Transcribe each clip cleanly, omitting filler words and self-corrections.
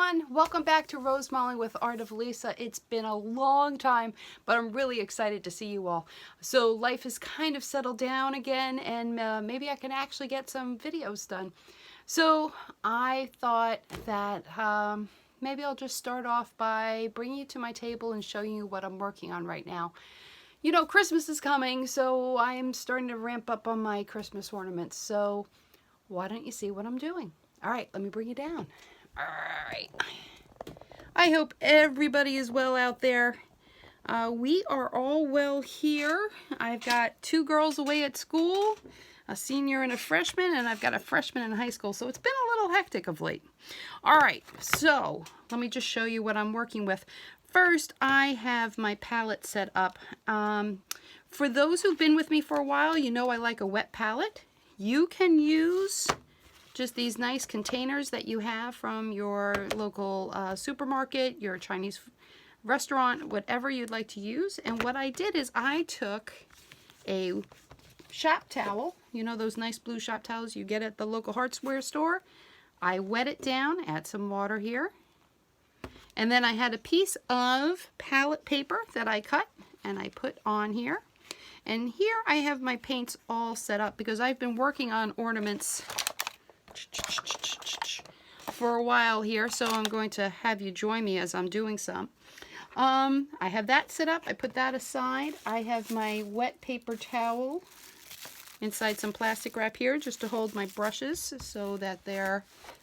everyone, welcome back to Rosemaling with Art of Lisa. It's been a long time, but I'm really excited to see you all. So life has kind of settled down again, and maybe I can actually get some videos done. So I thought that maybe I'll just start off by bringing you to my table and showing you what I'm working on right now. You know, Christmas is coming, so I am starting to ramp up on my Christmas ornaments. So why don't you see what I'm doing? All right, let me bring you down. All right. I hope everybody is well out there. We are all well here. I've got two girls away at school, a senior and a freshman, and I've got a freshman in high school, so it's been a little hectic of late. All right, so let me just show you what I'm working with. First, I have my palette set up. For those who've been with me for a while, you know I like a wet palette. You can use just these nice containers that you have from your local supermarket, your Chinese restaurant, whatever you'd like to use. And what I did is I took a shop towel, you know those nice blue shop towels you get at the local hardware store. I wet it down, add some water here. And then I had a piece of palette paper that I cut and I put on here. And here I have my paints all set up because I've been working on ornaments for a while here, so I'm going to have you join me as I'm doing some. I have that set up. I put that aside. I have my wet paper towel inside some plastic wrap here just to hold my brushes so that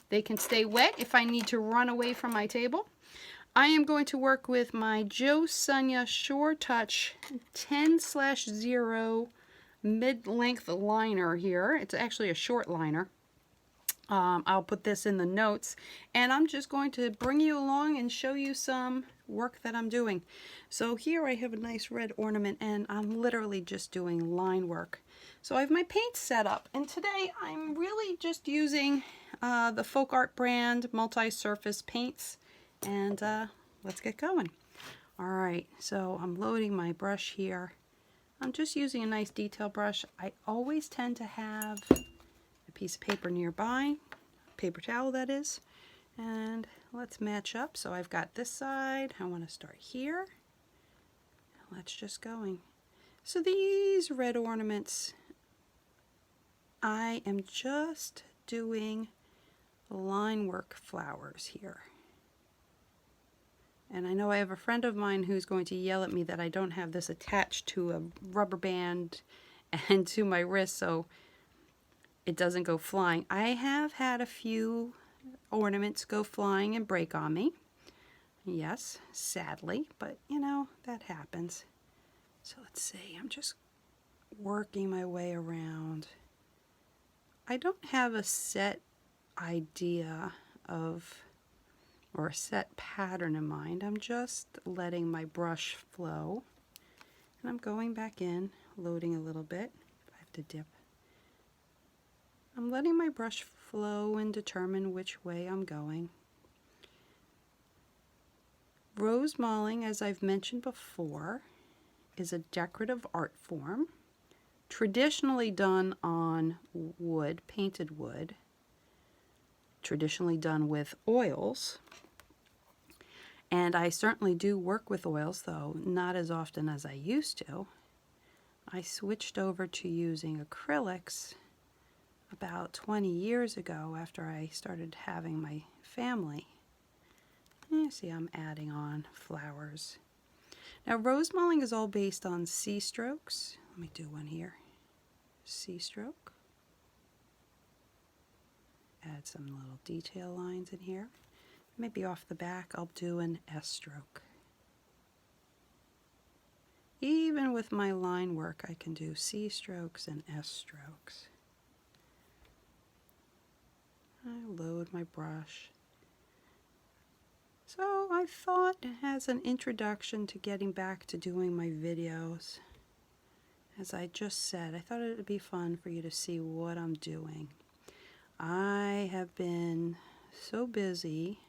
they can stay wet if I need to run away from my table. I am going to work with my JoSonja Sure Touch 10/0 mid-length liner here. It's actually a short liner. I'll put this in the notes, and I'm just going to bring you along and show you some work that I'm doing. So here I have a nice red ornament, and I'm literally just doing line work. So I have my paint set up, and today I'm really just using the Folk Art brand multi-surface paints, and let's get going. All right, so I'm loading my brush here. I'm just using a nice detail brush. I always tend to have a piece of paper nearby, paper towel that is, and let's match up. So I've got this side. I want to start here. Let's just going. So these red ornaments, I am just doing line work flowers here. And I know I have a friend of mine who's going to yell at me that I don't have this attached to a rubber band and to my wrist so it doesn't go flying. I have had a few ornaments go flying and break on me. Yes, sadly, but you know, that happens. So let's see, I'm just working my way around. I don't have a set idea of or a set pattern in mind. I'm just letting my brush flow, and I'm going back in, loading a little bit. If I have to dip, I'm letting my brush flow and determine which way I'm going. Rosemaling, as I've mentioned before, is a decorative art form, traditionally done on wood, painted wood, traditionally done with oils. And I certainly do work with oils, though not as often as I used to. I switched over to using acrylics about 20 years ago after I started having my family. You see, I'm adding on flowers. Now, rosemaling is all based on C strokes. Let me do one here. C stroke. Add some little detail lines in here. Maybe off the back I'll do an S stroke. Even with my line work I can do C strokes and S strokes. I load my brush. So I thought, as an introduction to getting back to doing my videos, as I just said, I thought it would be fun for you to see what I'm doing. I have been so busy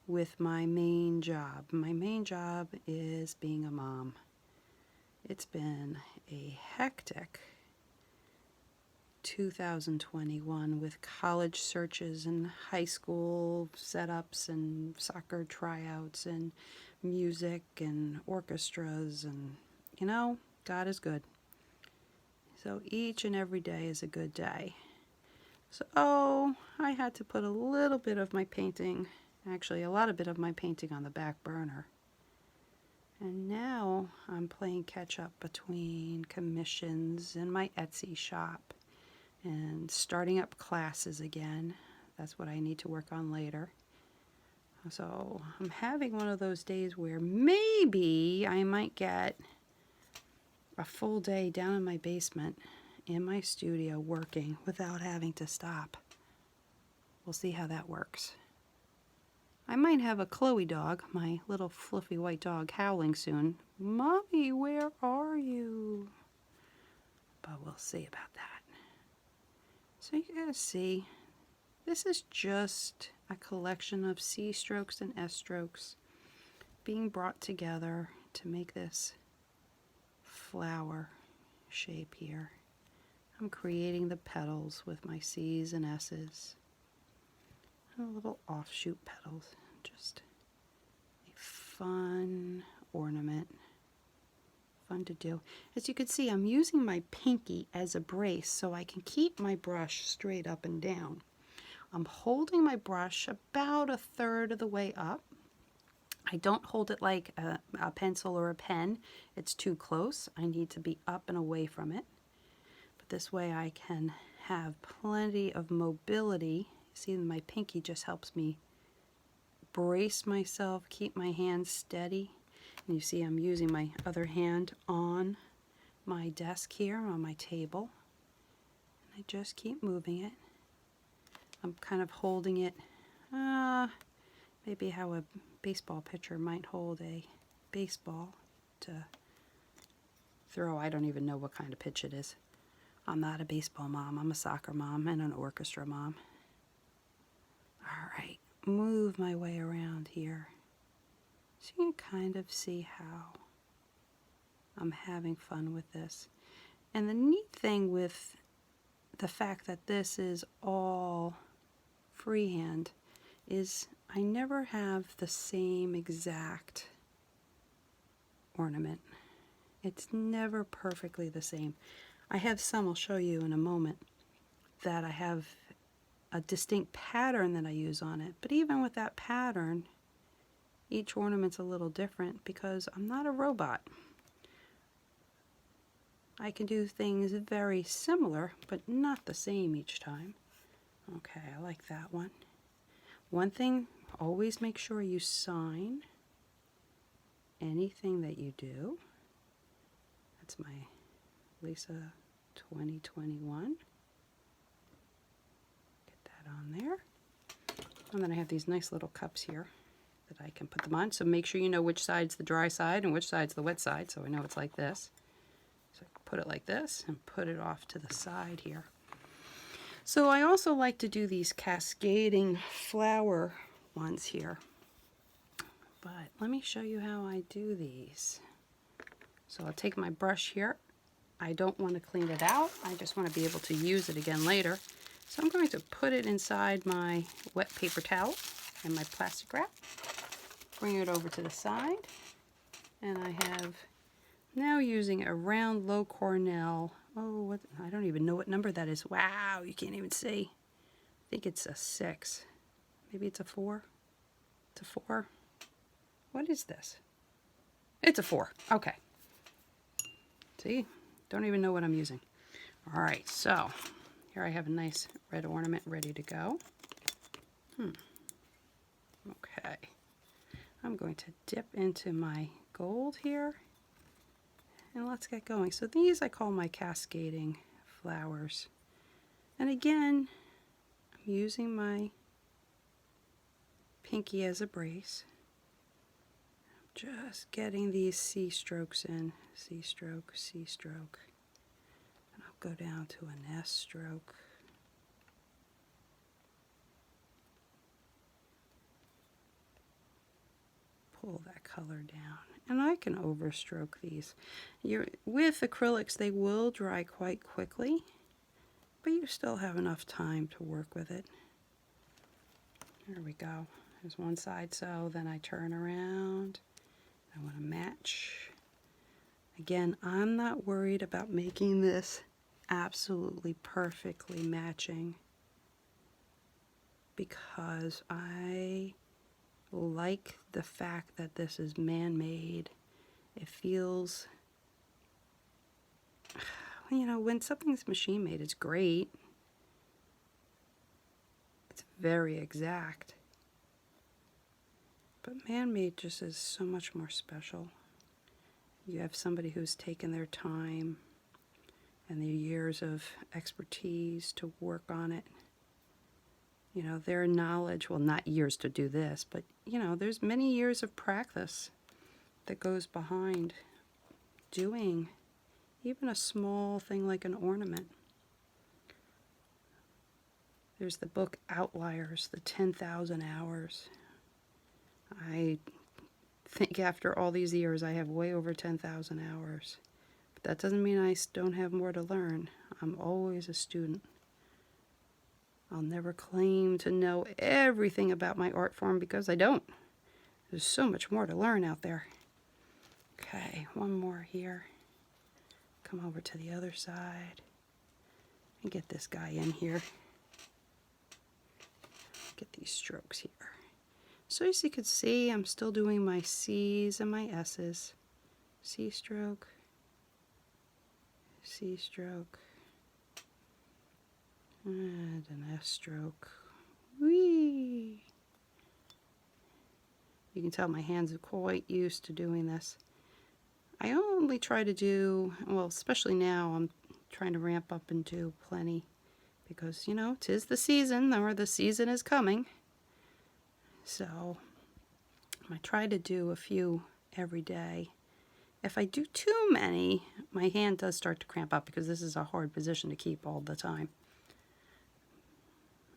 with my main job. My main job is being a mom. It's been a hectic 2021 with college searches and high school setups and soccer tryouts and music and orchestras, and you know, God is good. So each and every day is a good day. So I had to put a little bit of my painting, actually a lot of bit of my painting, on the back burner. And now I'm playing catch up between commissions and my Etsy shop and starting up classes again. That's what I need to work on later. So I'm having one of those days where maybe I might get a full day down in my basement in my studio working without having to stop. We'll see how that works. I might have a Chloe dog, my little fluffy white dog, howling soon. Mommy, where are you? But we'll see about that. So you guys see, this is just a collection of C strokes and S strokes being brought together to make this flower shape here. I'm creating the petals with my C's and S's. And little offshoot petals. Just a fun ornament. Fun to do. As you can see, I'm using my pinky as a brace so I can keep my brush straight up and down. I'm holding my brush about a third of the way up. I don't hold it like a pencil or a pen. It's too close. I need to be up and away from it. But this way I can have plenty of mobility. See, my pinky just helps me brace myself, keep my hands steady. And you see I'm using my other hand on my desk here, on my table. And I just keep moving it. I'm kind of holding it, maybe how a baseball pitcher might hold a baseball to throw. I don't even know what kind of pitch it is. I'm not a baseball mom. I'm a soccer mom and an orchestra mom. All right, move my way around here so you can kind of see how I'm having fun with this. And the neat thing with the fact that this is all freehand is I never have the same exact ornament. It's never perfectly the same. I have some, I'll show you in a moment, that I have a distinct pattern that I use on it. But even with that pattern, each ornament's a little different because I'm not a robot. I can do things very similar, but not the same each time. Okay, I like that one. One thing, always make sure you sign anything that you do. That's my Lisa 2021. On there. And then I have these nice little cups here that I can put them on. So make sure you know which side's the dry side and which side's the wet side, so I know it's like this. So I put it like this and put it off to the side here. So I also like to do these cascading flower ones here. But let me show you how I do these. So I'll take my brush here. I don't want to clean it out. I just want to be able to use it again later. So I'm going to put it inside my wet paper towel and my plastic wrap. Bring it over to the side. And I have now using a round Loew Cornell. Oh, I don't even know what number that is. Wow, you can't even see. I think it's a 6. Maybe it's a 4. It's a 4. What is this? It's a 4. Okay. See? Don't even know what I'm using. All right, so here I have a nice red ornament ready to go. Okay. I'm going to dip into my gold here. And let's get going. So these I call my cascading flowers. And again, I'm using my pinky as a brace. Just getting these C strokes in. C stroke, C stroke. And I'll go down to an S stroke. Pull that color down. And I can overstroke these. With acrylics, they will dry quite quickly, but you still have enough time to work with it. There we go. There's one side sew, then I turn around. I want to match. Again, I'm not worried about making this absolutely perfectly matching because I like the fact that this is man-made. It feels, you know, when something's machine-made, it's great. It's very exact. But man-made just is so much more special. You have somebody who's taken their time and their years of expertise to work on it. You know, their knowledge, well, not years to do this, but, you know, there's many years of practice that goes behind doing even a small thing like an ornament. There's the book Outliers, the 10,000 hours. I think after all these years I have way over 10,000 hours. But that doesn't mean I don't have more to learn. I'm always a student. I'll never claim to know everything about my art form because I don't. There's so much more to learn out there. Okay, one more here. Come over to the other side and get this guy in here. Get these strokes here. So as you can see, I'm still doing my C's and my S's. C stroke, C stroke, and an S stroke. Whee! You can tell my hands are quite used to doing this. I only try to do, well, especially now, I'm trying to ramp up and do plenty because, you know, 'tis the season, or the season is coming. So I try to do a few every day. If I do too many, my hand does start to cramp up because this is a hard position to keep all the time.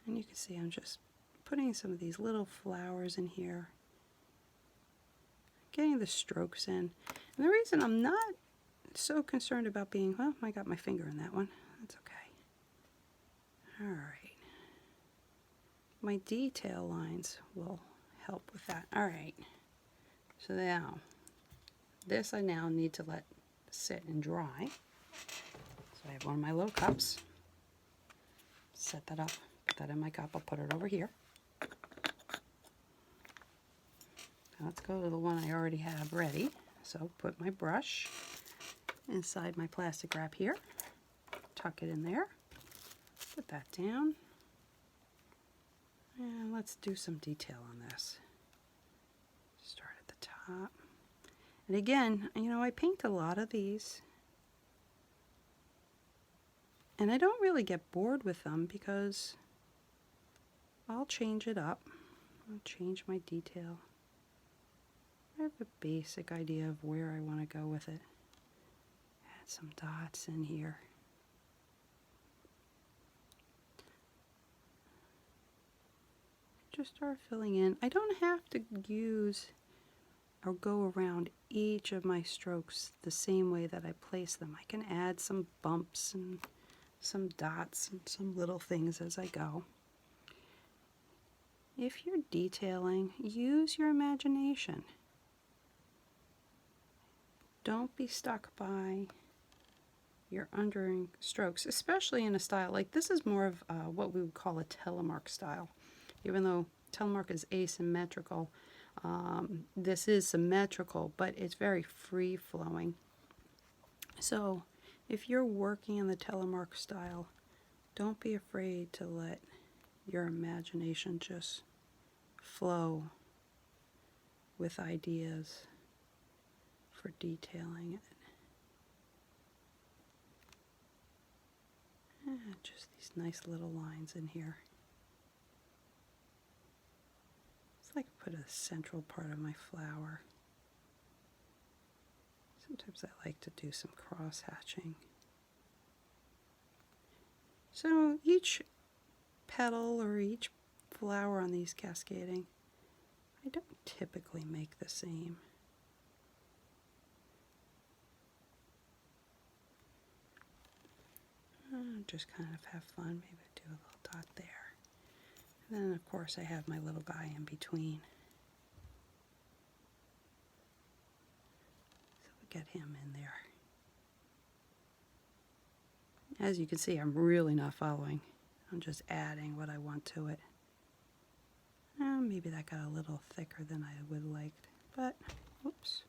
And you can see I'm just putting some of these little flowers in here, getting the strokes in. And the reason I'm not so concerned about being, well, I got my finger in that one. That's okay. All right. My detail lines will help with that. All right. So now, this I now need to let sit and dry. So I have one of my little cups. Set that up. Put that in my cup. I'll put it over here. Now let's go to the one I already have ready. So put my brush inside my plastic wrap here. Tuck it in there. Put that down. And let's do some detail on this. Start at the top. And again, you know, I paint a lot of these. And I don't really get bored with them because I'll change it up. I'll change my detail. I have a basic idea of where I want to go with it. Add some dots in here. Just start filling in. I don't have to use or go around each of my strokes the same way that I place them. I can add some bumps and some dots and some little things as I go. If you're detailing, use your imagination. Don't be stuck by your undering strokes, especially in a style like this is more of what we would call a telemark style. Even though telemark is asymmetrical, this is symmetrical, but it's very free-flowing. So if you're working in the telemark style, don't be afraid to let your imagination just flow with ideas for detailing it. And just these nice little lines in here. It's like I put a central part of my flower. Sometimes I like to do some cross hatching. So each petal or each flower on these cascading, I don't typically make the same. Just kind of have fun. Maybe do a little dot there. And then, of course, I have my little guy in between. So we get him in there. As you can see, I'm really not following. I'm just adding what I want to it. Maybe that got a little thicker than I would have liked, but, oops.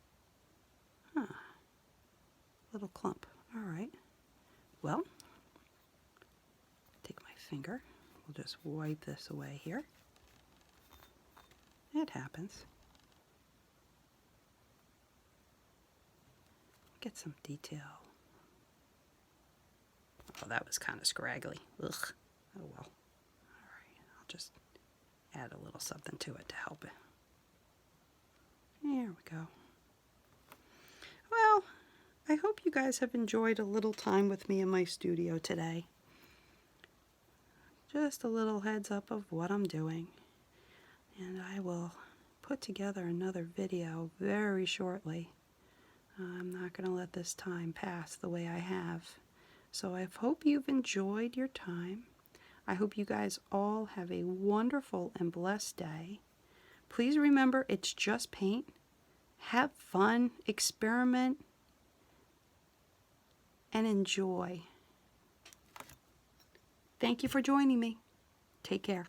Little clump. All right. Well, take my finger. We'll just wipe this away here. It happens. Get some detail. Oh, that was kind of scraggly. Ugh. Oh well. All right. I'll just add a little something to it to help it. There we go. Well, I hope you guys have enjoyed a little time with me in my studio today. Just a little heads up of what I'm doing. And I will put together another video very shortly. I'm not going to let this time pass the way I have. So I hope you've enjoyed your time. I hope you guys all have a wonderful and blessed day. Please remember, it's just paint. Have fun, experiment, and enjoy. Thank you for joining me. Take care.